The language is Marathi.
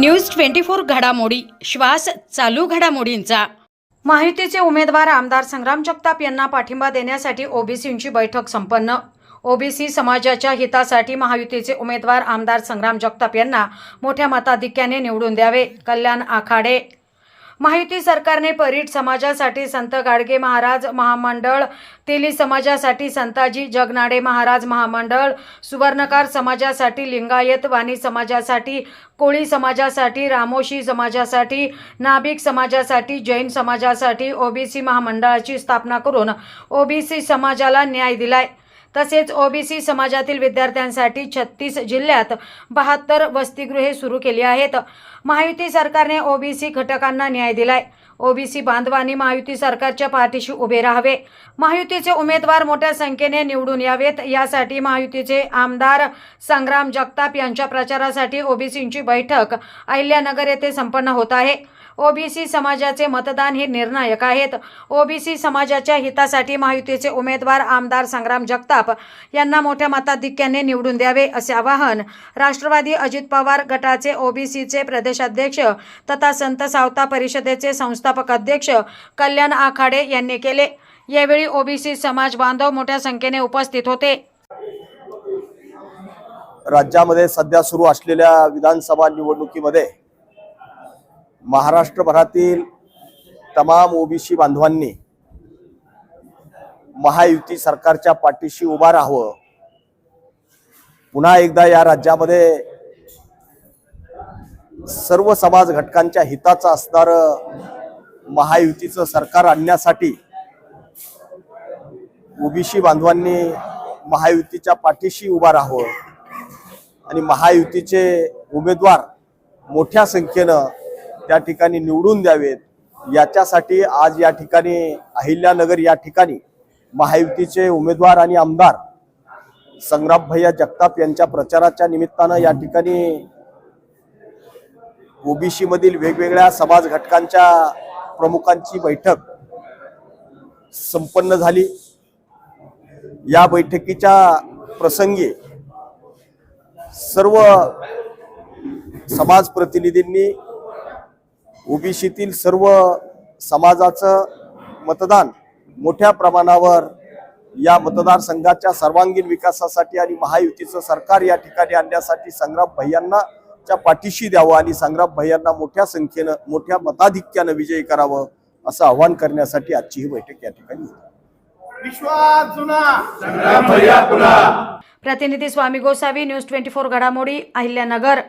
न्यूज 24 घडामोडी श्वास चालू घडामोडींचा। महायुतीचे उमेदवार आमदार संग्राम जगताप यांना पाठिंबा देण्यासाठी ओबीसींची बैठक संपन्न। ओबीसी समाजाच्या हितासाठी महायुतीचे उमेदवार आमदार संग्राम जगताप यांना मोठ्या मताधिक्याने निवडून द्यावे। कल्याण आखाडे। महायुती सरकारने परीट समाजासाठी संत गाडगे महाराज महामंडळ, तेली समाजासाठी संताजी जगनाडे महाराज महामंडळ, सुवर्णकार समाजासाठी लिंगायत, वाणी समाजासाठी, कोळी समाजासाठी, रामोशी समाजासाठी, नाभिक समाजासाठी, जैन समाजासाठी ओबीसी महामंडळाची स्थापना करून ओबीसी समाजाला न्याय दिलाय। तसेच ओबीसी समाजातील विद्यार्थ्यांसाठी 36 जिल्ह्यात 72 वसतिगृहे सुरू केली आहेत। महायुती सरकारने ओबीसी घटकांना न्याय दिलाय। ओबीसी बांधवांनी महायुती सरकारच्या पाठीशी उभे राहावे। महायुतीचे उमेदवार मोठ्या संख्येने निवडून यावेत, यासाठी महायुतीचे आमदार संग्राम जगताप यांच्या प्रचारासाठी ओबीसींची बैठक अहिल्यानगर येथे संपन्न होत आहे। ओबीसी समाजाचे मतदान हे निर्णायक आहेत। ओबीसी समाजाच्या हितासाठी महायुतीचे उमेदवार आमदार संग्राम जगताप यांना मोठ्या मताधिक्याने निवडून द्यावे, असे आवाहन राष्ट्रवादी अजित पवार गटाचे ओबीसीचे प्रदेशाध्यक्ष तथा संत सावता परिषदेचे संस्थापक अध्यक्ष कल्याण आखाडे यांनी केले। यावेळी ओबीसी समाज बांधव मोठ्या संख्येने उपस्थित होते। राज्यामध्ये सध्या सुरू असलेल्या विधानसभा निवडणुकीमध्ये महाराष्ट्रभरातील तमाम ओबीसी बांधवांनी महायुती सरकारच्या पाठीशी उभा राहावं। पुन्हा एकदा या राज्यामध्ये सर्व समाज घटकांच्या हिताचं असणारं महायुतीचं सरकार आणण्यासाठी ओबीसी बांधवांनी महायुतीच्या पाठीशी उभा राहावं आणि महायुतीचे उमेदवार मोठ्या संख्येनं त्या ठिकाणी निवडून द्यावेत। याच्यासाठी आज या ठिकाणी अहिल्यानगर या ठिकाणी महायुतीचे उमेदवार आणि आमदार संग्राम भैया जगताप यांच्या प्रचाराच्या निमित्तानं या ठिकाणी ओबीसी मधील वेगवेगळ्या समाज घटकांच्या प्रमुखांची बैठक संपन्न झाली। या बैठकीच्या प्रसंगी सर्व समाज प्रतिनिधींनी ओबीसीतील सर्व समाजाचं मतदान मोठ्या प्रमाणावर या मतदारसंघाच्या सर्वांगीण विकासासाठी आणि महायुतीचं सरकार या ठिकाणी आणण्यासाठी संग्राम भैयांना च्या पाठीशी द्यावं आणि संग्राम भैयांना मोठ्या संख्येनं मोठ्या मताधिक्यानं विजयी करावं असं आवाहन करण्यासाठी आजची ही बैठक या ठिकाणी विश्वास जुना संग्राम भैया पुन्हा। प्रतिनिधी स्वामी गोसावी, न्यूज 24 घडामोडी, अहिल्यानगर।